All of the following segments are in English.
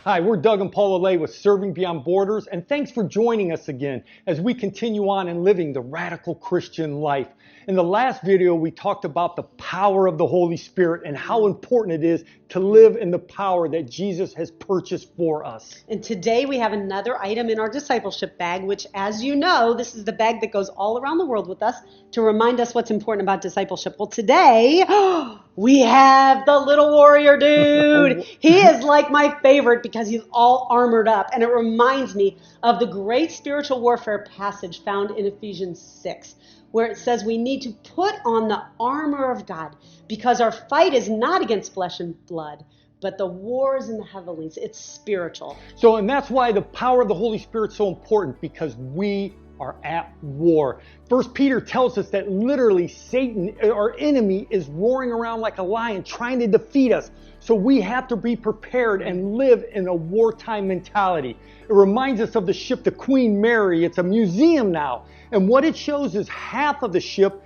Hi, we're Doug and Paula Lay with Serving Beyond Borders, and thanks for joining us again as we continue on in living the radical Christian life. In the last video, we talked about the power of the Holy Spirit and how important it is to live in the power that Jesus has purchased for us. And today we have another item in our discipleship bag, which, as you know, this is the bag that goes all around the world with us to remind us what's important about discipleship. Well, today we have the little warrior dude. He is like my favorite because he's all armored up. And it reminds me of the great spiritual warfare passage found in Ephesians 6, where it says we need to put on the armor of God because our fight is not against flesh and blood, but the war is in the heavenlies. It's spiritual. And that's why the power of the Holy Spirit is so important, because we are at war. First Peter tells us that literally Satan, our enemy, is roaring around like a lion trying to defeat us. So we have to be prepared and live in a wartime mentality. It reminds us of the ship, the Queen Mary. It's a museum now. And what it shows is half of the ship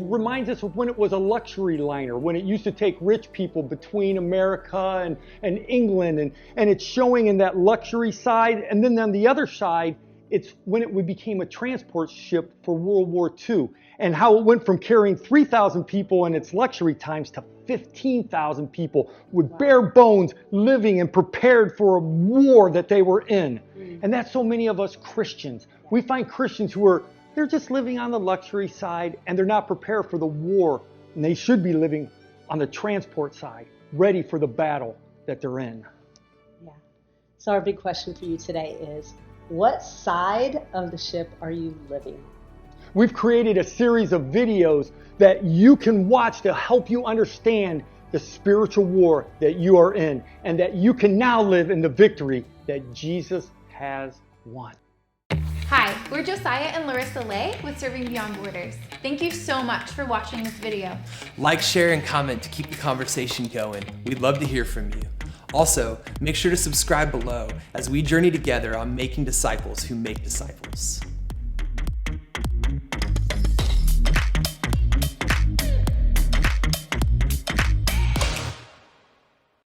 reminds us of when it was a luxury liner, when it used to take rich people between America and England. And it's showing in that luxury side. And then on the other side, it's when it became a transport ship for World War II, and how it went from carrying 3,000 people in its luxury times to 15,000 people with bare bones living and prepared for a war that they were in. And that's so many of us Christians. We find Christians they're just living on the luxury side and they're not prepared for the war. And they should be living on the transport side, ready for the battle that they're in. Yeah. So our big question for you today is, what side of the ship are you living? We've created a series of videos that you can watch to help you understand the spiritual war that you are in, and that you can now live in the victory that Jesus has won. Hi, we're Josiah and Larissa Lay with Serving Beyond Borders. Thank you so much for watching this video. Like, share, and comment to keep the conversation going. We'd love to hear from you. Also, make sure to subscribe below as we journey together on making disciples who make disciples.